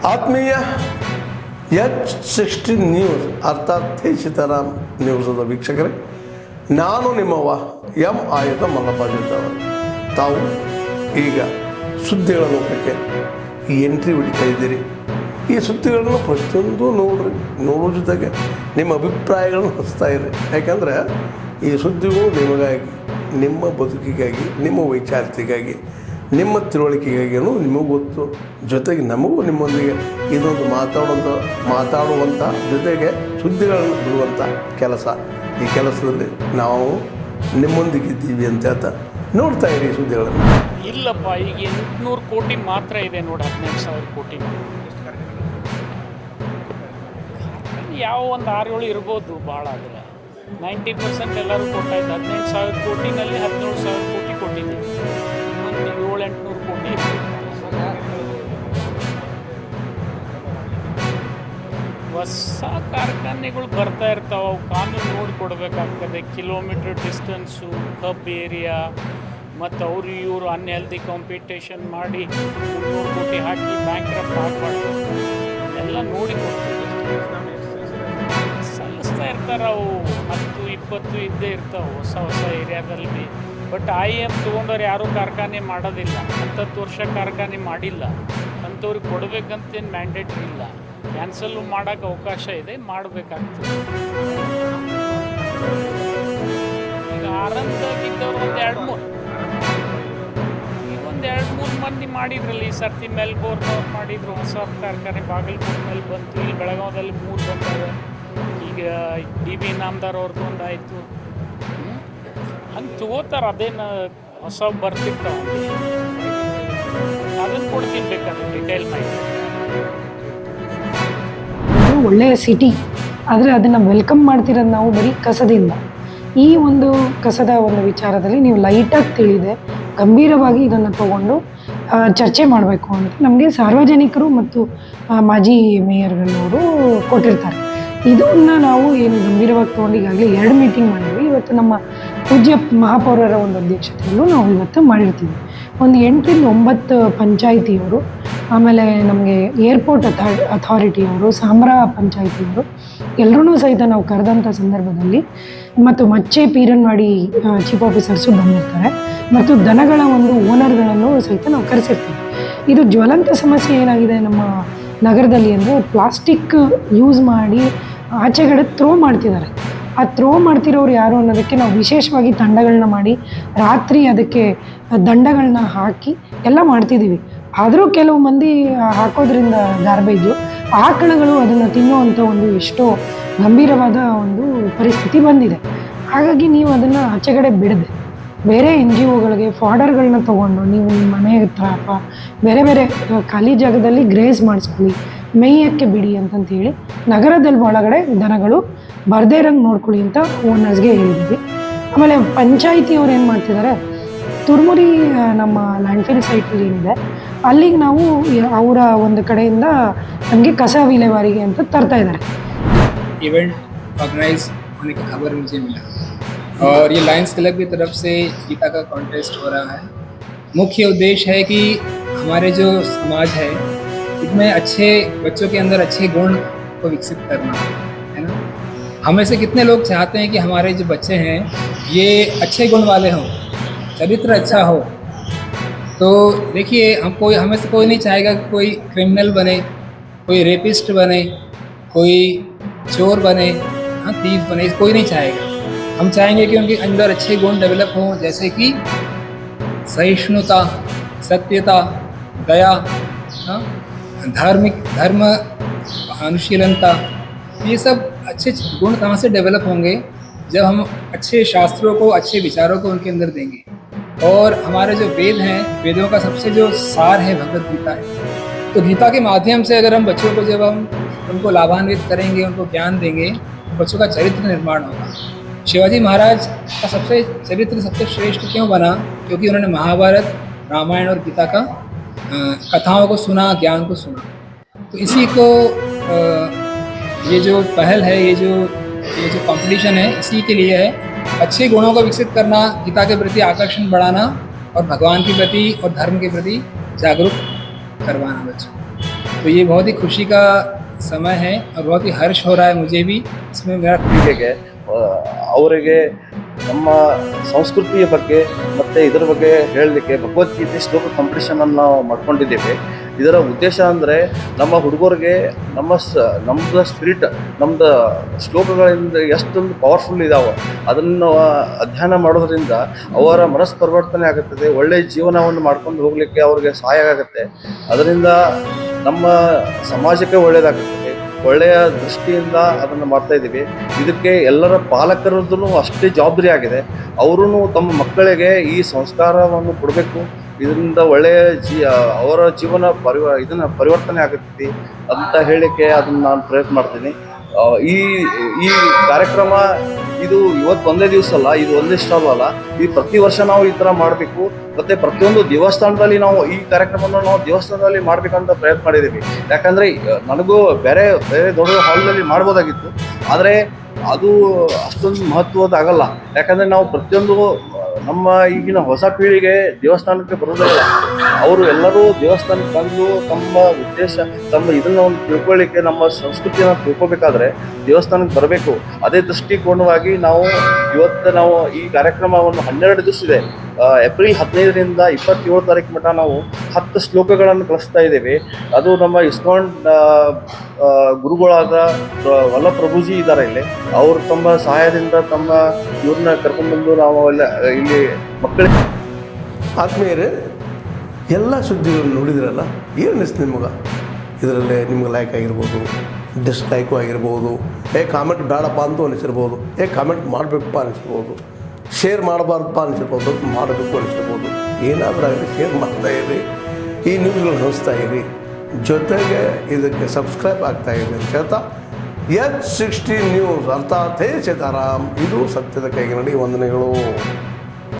ಆತ್ಮೀಯ H16 news ಅರ್ಥಾತ್ ಸೀತಾರಾಮ್ ನ್ಯೂಸದ ವೀಕ್ಷಕರೇ, ನಾನು ನಿಮ್ಮವ ಎಂ ಆಯುಧ ಮಲ್ಲಪ್ಪ ಜೊತೆಯವರು. ತಾವು ಈಗ ಸುದ್ದಿಗಳ ಲೋಕಕ್ಕೆ ಎಂಟ್ರಿ ಹೊಡಿತಾ ಇದ್ದೀರಿ. ಈ ಸುದ್ದಿಗಳನ್ನು ಪ್ರತಿಯೊಂದು ನೋಡೋ ಜೊತೆಗೆ ನಿಮ್ಮ ಅಭಿಪ್ರಾಯಗಳನ್ನು ಹಚ್ತಾ ಇರಿ. ಯಾಕಂದರೆ ಈ ಸುದ್ದಿಗಳು ನಿಮಗಾಗಿ, ನಿಮ್ಮ ಬದುಕಿಗಾಗಿ, ನಿಮ್ಮ ವೈಚಾರಿಕೆಗಾಗಿ, ನಿಮ್ಮ ತಿಳುವಳಿಕೆಗಾಗಿಯೂ ನಿಮಗೂ ಗೊತ್ತು. ಜೊತೆಗೆ ನಮಗೂ ನಿಮ್ಮೊಂದಿಗೆ ಇದೊಂದು ಮಾತಾಡುವಂಥ ಜೊತೆಗೆ ಸುದ್ದಿಗಳನ್ನು ಬಿಡುವಂಥ ಕೆಲಸ. ಈ ಕೆಲಸದಲ್ಲಿ ನಾವು ನಿಮ್ಮೊಂದಿಗಿದ್ದೀವಿ ಅಂತ ಹೇಳ್ತಾ ನೋಡ್ತಾ ಇರಿ ಸುದ್ದಿಗಳನ್ನು. ಇಲ್ಲಪ್ಪ, ಈಗ 800 ಕೋಟಿ ಮಾತ್ರ ಇದೆ ನೋಡಿ, 15,000 ಕೋಟಿ. ಯಾವ ಒಂದು 6-7 ಇರ್ಬೋದು ಭಾಳ. ಆದರೆ 90% ಎಲ್ಲರೂ ಕೊಟ್ಟಾಯ್ತು. 18,000 ಕೋಟಿನಲ್ಲಿ 17,000 ಕೋಟಿ ಕೊಟ್ಟಿದ್ದೀವಿ. ಒಂದು 700-800 ಕೋಟಿ ಹೊಸ ಕಾರ್ಖಾನೆಗಳು ಬರ್ತಾ ಇರ್ತಾವೆ. ಅವು ಕಾನೂನು ನೋಡಿ ಕೊಡಬೇಕಾಗ್ತದೆ. ಕಿಲೋಮೀಟ್ರ್ ಡಿಸ್ಟೆನ್ಸು, ಹಬ್ ಏರಿಯಾ, ಮತ್ತು ಅವರು ಇವರು ಅನ್ಹೆಲ್ದಿ ಕಾಂಪಿಟೇಷನ್ ಮಾಡಿ 300 ಕೋಟಿ ಹಾಕಿ ಬ್ಯಾಂಕ್ರಪ್ಟ್ ಆಗಬಾರ್ದು. ಎಲ್ಲ ನೋಡಿ ಕೊಡ್ತೀವಿ, ಸಲ್ಲಿಸ್ತಾ ಇರ್ತಾರೆ. ಅವು 10-20 ಇದ್ದೇ ಇರ್ತಾವೆ ಹೊಸ ಏರಿಯಾದಲ್ಲಿ. ಬಟ್ IM ತೊಗೊಂಡವ್ರು ಯಾರೂ ಕಾರ್ಖಾನೆ ಮಾಡೋದಿಲ್ಲ. 10 ವರ್ಷ ಕಾರ್ಖಾನೆ ಮಾಡಿಲ್ಲ. ಅಂಥವ್ರಿಗೆ ಕೊಡಬೇಕಂತೇನು ಮ್ಯಾಂಡೇಟ್ರಿ ಇಲ್ಲ. ಕ್ಯಾನ್ಸಲ್ಲು ಮಾಡೋಕ್ಕೆ ಅವಕಾಶ ಇದೆ, ಮಾಡಬೇಕಾಗ್ತದೆ. ಈಗ ಆರಂಭದಾಗಿದ್ದವ್ರು ಒಂದು 2-3 ಮಂದಿ ಮಾಡಿದ್ರಲ್ಲಿ. ಈ ಸರ್ತಿ ಮೆಲ್ಬೋರ್ನವ್ರು ಮಾಡಿದ್ರು, ಹೊಸ ಕಾರ್ಖಾನೆ ಬಾಗಲಕೋಟೆ ಮೇಲೆ ಬಂತು. ಇಲ್ಲಿ ಬೆಳಗಾವದಲ್ಲಿ 3 ಬಂದವೆ. ಈಗ DB ನಾಮದಾರ್ ಅವ್ರದ್ದು ಒಂದು ಆಯಿತು. ಹಂಗೆ ತಗೋತಾರೆ. ಅದೇನು ಹೊಸ ಬರ್ತಿರ್ತಾವೆ, ಅದನ್ನು ಕೊಡ್ತೀನಿ ಬೇಕಾದ್ರೆ ಡಿಟೇಲ್ ಮಾಹಿತಿ. ಒಳ್ಳೆಯ ಸಿಟಿ, ಆದರೆ ಅದನ್ನು ವೆಲ್ಕಮ್ ಮಾಡ್ತಿರೋದು ನಾವು ಬರೀ ಕಸದಿಂದ. ಈ ಒಂದು ಕಸದ ಒಂದು ವಿಚಾರದಲ್ಲಿ ನೀವು ಲೈಟಾಗಿ ತಿಳಿದೆ ಗಂಭೀರವಾಗಿ ಇದನ್ನು ತಗೊಂಡು ಚರ್ಚೆ ಮಾಡಬೇಕು ಅಂತ ನಮಗೆ ಸಾರ್ವಜನಿಕರು ಮತ್ತು ಮಾಜಿ ಮೇಯರ್ಗಳವರು ಕೊಟ್ಟಿರ್ತಾರೆ. ಇದನ್ನು ನಾವು ಏನು ಗಂಭೀರವಾಗಿ ತೊಗೊಂಡು ಈಗಾಗಲೇ 2 ಮೀಟಿಂಗ್ ಮಾಡಿದ್ವಿ. ಇವತ್ತು ನಮ್ಮ ಪೂಜ್ಯ ಮಹಾಪೌರರ ಒಂದು ಅಧ್ಯಕ್ಷತೆಯಲ್ಲೂ ನಾವು ಇವತ್ತು ಮಾಡಿರ್ತೀವಿ. ಒಂದು 8ರಿಂದ 9 ಪಂಚಾಯಿತಿಯವರು, ಆಮೇಲೆ ನಮಗೆ ಏರ್ಪೋರ್ಟ್ ಅಥಾರಿಟಿಯವರು, ಸಾಂಬ್ರಾ ಪಂಚಾಯಿತಿಯವರು ಎಲ್ಲರೂ ಸಹಿತ ನಾವು ಕರೆದಂಥ ಸಂದರ್ಭದಲ್ಲಿ, ಮತ್ತು ಮಚ್ಚೆ ಪೀರನ್ವಾಡಿ ಚೀಫ್ ಆಫೀಸರ್ಸು ಬಂದಿರ್ತಾರೆ, ಮತ್ತು ದನಗಳ ಒಂದು ಓನರ್ಗಳನ್ನು ಸಹಿತ ನಾವು ಕರೆಸಿರ್ತೀವಿ. ಇದು ಜ್ವಲಂತ ಸಮಸ್ಯೆ ಏನಾಗಿದೆ ನಮ್ಮ ನಗರದಲ್ಲಿ ಅಂದರೆ, ಪ್ಲಾಸ್ಟಿಕ್ ಯೂಸ್ ಮಾಡಿ ಆಚೆಗಡೆ ಥ್ರೋ ಮಾಡ್ತಿದ್ದಾರೆ. ಆ ಥ್ರೋ ಮಾಡ್ತಿರೋರು ಯಾರು ಅನ್ನೋದಕ್ಕೆ ನಾವು ವಿಶೇಷವಾಗಿ ತಂಡಗಳನ್ನ ಮಾಡಿ ರಾತ್ರಿ ಅದಕ್ಕೆ ದಂಡಗಳನ್ನ ಹಾಕಿ ಎಲ್ಲ ಮಾಡ್ತಿದ್ದೀವಿ. ಆದರೂ ಕೆಲವು ಮಂದಿ ಹಾಕೋದ್ರಿಂದ ಗಾರ್ಬೇಜು ಆಕಳುಗಳು ಅದನ್ನು ತಿನ್ನುವಂಥ ಒಂದು ಎಷ್ಟೋ ಗಂಭೀರವಾದ ಒಂದು ಪರಿಸ್ಥಿತಿ ಬಂದಿದೆ. ಹಾಗಾಗಿ ನೀವು ಅದನ್ನು ಆಚೆಗಡೆ ಬಿಡದೆ ಬೇರೆ NGOಗಳಿಗೆ ಫಾಡರ್ಗಳನ್ನ ತೊಗೊಂಡು ನೀವು ನಿಮ್ಮ ಮನೆ ಹತ್ರ ಅಥವಾ ಬೇರೆ ಬೇರೆ ಖಾಲಿ ಜಾಗದಲ್ಲಿ ಗ್ರೇಸ್ ಮಾಡಿಸ್ಕೊಳ್ಳಿ, ಮೇಯಕ್ಕೆ ಬಿಡಿ ಅಂತಂತೇಳಿ ನಗರದಲ್ಲಿ ಒಳಗಡೆ ದನಗಳು ಬರ್ದೇ ಇರಂಗೆ ನೋಡ್ಕೊಳ್ಳಿ ಅಂತ ಓನರ್ಸ್ಗೆ ಹೇಳಿದ್ವಿ. ಆಮೇಲೆ ಪಂಚಾಯಿತಿಯವ್ರು ಏನು ಮಾಡ್ತಿದ್ದಾರೆ, ತುರ್ಮುರಿ ನಮ್ಮ ಲ್ಯಾಂಡ್ಫಿಲ್ ಸೈಟಲ್ಲಿ ಏನಿದೆ ಅಲ್ಲಿಗೆ ನಾವು ಅವರ ಒಂದು ಕಡೆಯಿಂದ ನಮಗೆ ಕಸ ವಿಲೇವಾರಿಗೆ ಅಂತ ತರ್ತಾ ಇದ್ದಾರೆ. इवेंट ऑर्गेनाइज होने की खबर मुझे मिला और ये लायंस क्लब की तरफ से गीता का कॉन्टेस्ट हो रहा है. मुख्य उद्देश्य है कि हमारे जो समाज है इसमें अच्छे बच्चों के अंदर अच्छे गुण को विकसित करना है ना. हमें से कितने लोग चाहते हैं कि हमारे जो बच्चे हैं ये अच्छे गुण वाले हों, चरित्र अच्छा हो. तो देखिए, हमें से कोई नहीं चाहेगा कि कोई क्रिमिनल बने, कोई रेपिस्ट बने, कोई चोर बने, थीफ बने, कोई नहीं चाहेगा. हम चाहेंगे कि उनके अंदर अच्छे गुण डेवलप हों, जैसे कि सहिष्णुता, सत्यता, दया, धर्म अनुशीलनता. ये सब अच्छे गुण कहाँ से डेवलप होंगे? जब हम अच्छे शास्त्रों को, अच्छे विचारों को उनके अंदर देंगे. और हमारे जो वेद हैं, वेदों का सबसे जो सार है भगवद गीता है. तो गीता के माध्यम से अगर हम बच्चों को, जब हम उनको लाभान्वित करेंगे, उनको ज्ञान देंगे, बच्चों का चरित्र निर्माण होगा. शिवाजी महाराज का चरित्र सबसे श्रेष्ठ क्यों बना? क्योंकि उन्होंने महाभारत, रामायण और गीता का कथाओं को सुना, ज्ञान को सुना. तो इसी को ये जो पहल है, ये जो कंपटीशन है, इसी के लिए है. अच्छे गुणों को विकसित करना, गीता के प्रति आकर्षण बढ़ाना और भगवान के प्रति और धर्म के प्रति जागरूक करवाना बच्चों. तो ये बहुत ही खुशी का समय है और बहुत ही हर्ष हो रहा है मुझे भी इसमें मेरा। ಪೀಳಿಗೆಗೆ ಅವರಿಗೆ ನಮ್ಮ ಸಂಸ್ಕೃತಿಯ ಬಗ್ಗೆ ಮತ್ತು ಇದರ ಬಗ್ಗೆ ಹೇಳಲಿಕ್ಕೆ ಭಗವದ್ಗೀತೆ ಶ್ಲೋಕ ಕಾಂಪಿಟೇಷನನ್ನು ನಾವು ಮಾಡ್ಕೊಂಡಿದ್ದೇವೆ. ಇದರ ಉದ್ದೇಶ ಅಂದರೆ ನಮ್ಮ ಹುಡುಗರಿಗೆ ನಮ್ಮದು ಸ್ಪಿರಿಟ್, ನಮ್ಮದು ಶ್ಲೋಕಗಳಿಂದ ಎಷ್ಟೊಂದು ಪವರ್ಫುಲ್ ಇದ್ದಾವೆ ಅದನ್ನು ಅಧ್ಯಯನ ಮಾಡೋದ್ರಿಂದ ಅವರ ಮನಸ್ಸು ಪರಿವರ್ತನೆ ಆಗುತ್ತದೆ, ಒಳ್ಳೆಯ ಜೀವನವನ್ನು ಮಾಡ್ಕೊಂಡು ಹೋಗಲಿಕ್ಕೆ ಅವ್ರಿಗೆ ಸಹಾಯ ಆಗುತ್ತೆ. ಅದರಿಂದ ನಮ್ಮ ಸಮಾಜಕ್ಕೆ ಒಳ್ಳೆಯದಾಗುತ್ತದೆ. ಒಳ್ಳೆಯ ದೃಷ್ಟಿಯಿಂದ ಅದನ್ನು ಮಾಡ್ತಾ ಇದ್ದೀವಿ. ಇದಕ್ಕೆ ಎಲ್ಲರ ಪಾಲಕರದ್ದು ಅಷ್ಟೇ ಜವಾಬ್ದಾರಿ ಆಗಿದೆ. ಅವರೂ ತಮ್ಮ ಮಕ್ಕಳಿಗೆ ಈ ಸಂಸ್ಕಾರವನ್ನು ಕೊಡಬೇಕು. ಇದರಿಂದ ಒಳ್ಳೆಯ ಅವರ ಜೀವನ ಪರಿವರ್ತನೆ ಆಗುತ್ತೆ ಅಂತ ಹೇಳಲಿಕ್ಕೆ ಅದನ್ನು ನಾನು ಪ್ರಯತ್ನ ಮಾಡ್ತೀನಿ. ಈ ಕಾರ್ಯಕ್ರಮ ಇದು ಇವತ್ತು ಒಂದೇ ದಿವಸ ಅಲ್ಲ, ಇದು ಒಂದೇ ಸ್ಟಾಲ್ ಅಲ್ಲ, ಇದು ಪ್ರತಿ ವರ್ಷ ನಾವು ಈ ಥರ ಮಾಡಬೇಕು. ಮತ್ತು ಪ್ರತಿಯೊಂದು ದೇವಸ್ಥಾನದಲ್ಲಿ ನಾವು ಈ ಕಾರ್ಯಕ್ರಮವನ್ನು ನಾವು ದೇವಸ್ಥಾನದಲ್ಲಿ ಮಾಡಬೇಕಂತ ಪ್ರಯತ್ನ ಮಾಡಿದ್ದೀವಿ. ಯಾಕಂದರೆ ನನಗೂ ಬೇರೆ ದೊಡ್ಡ ಹಾಲ್ನಲ್ಲಿ ಮಾಡ್ಬೋದಾಗಿತ್ತು, ಆದರೆ ಅದು ಅಷ್ಟೊಂದು ಮಹತ್ವದ ಆಗಲ್ಲ. ಯಾಕಂದರೆ ನಾವು ಪ್ರತಿಯೊಂದು ನಮ್ಮ ಈಗಿನ ಹೊಸ ಪೀಳಿಗೆ ದೇವಸ್ಥಾನಕ್ಕೆ ಬರೋದಿಲ್ಲ. ಅವರು ಎಲ್ಲರೂ ದೇವಸ್ಥಾನಕ್ಕೆ ಬಂದು ತಮ್ಮ ಉದ್ದೇಶ, ಇದನ್ನು ಒಂದು ತಿಳ್ಕೊಳ್ಳಿಕ್ಕೆ, ನಮ್ಮ ಸಂಸ್ಕೃತಿಯನ್ನು ತಿಳ್ಕೊಬೇಕಾದ್ರೆ ದೇವಸ್ಥಾನಕ್ಕೆ ಬರಬೇಕು. ಅದೇ ದೃಷ್ಟಿಕೋನವಾಗಿ ನಾವು ಈ ಕಾರ್ಯಕ್ರಮವನ್ನು 12 ದಿವಸ ಇದೆ. ಏಪ್ರಿಲ್ 15ರಿಂದ 27 ತಾರೀಕು ಮಟ್ಟ ನಾವು 10 ಶ್ಲೋಕಗಳನ್ನು ಕಲಿಸ್ತಾ ಇದ್ದೇವೆ. ಅದು ನಮ್ಮ ಇಸ್ಕಾನ್ ಗುರುಗಳಾದ ವಲ್ಲಭ ಪ್ರಭುಜಿ ಇದ್ದಾರೆ ಇಲ್ಲಿ. ಅವರು ತಮ್ಮ ಸಹಾಯದಿಂದ ಇವ್ರನ್ನ ಕರ್ಕೊಂಡ್ಬಂದು ನಾವು ಇಲ್ಲಿ ಮಕ್ಕಳಿಗೆ. ಆತ್ಮೀಯರೇ, ಎಲ್ಲ ಸುದ್ದಿಗಳನ್ನು ನೋಡಿದ್ರಲ್ಲ, ಏನು ಅನಿಸ್ತು ನಿಮ್ಗೆ? ಇದರಲ್ಲೇ ನಿಮ್ಗೆ ಲೈಕ್ ಆಗಿರ್ಬೋದು, ಡಿಸ್ಲೈಕು ಆಗಿರ್ಬೋದು, ಕಾಮೆಂಟ್ ಬೇಡಪ್ಪ ಅಂತೂ ಅನಿಸಿರ್ಬೋದು, ಕಾಮೆಂಟ್ ಮಾಡಬೇಕಪ್ಪ ಅನಿಸಿರ್ಬೋದು, ಶೇರ್ ಮಾಡಬಾರ್ದಪ್ಪ ಅನಿಸಿರ್ಬೋದು, ಮಾಡಬೇಕು ಅನಿಸಿರ್ಬೋದು. ಏನಾದರೂ ಆಗಲಿ ಶೇರ್ ಮಾಡ್ತಾಯಿರಿ, ಈ ನ್ಯೂಸ್ಗಳನ್ನ ನೋಡ್ತಾ ಇರಿ, ಜೊತೆಗೆ ಇದಕ್ಕೆ ಸಬ್ಸ್ಕ್ರೈಬ್ ಆಗ್ತಾಯಿರಿ ಅಂತ ಹೇಳ್ತಾ H16 ನ್ಯೂಸ್ ಅರ್ಥಾತ್ ಹೇ ಸೀತಾರಾಮ್, ಇದು ಸತ್ಯದ ಕೈಗೆ ನಡಿ. ವಂದನೆಗಳು.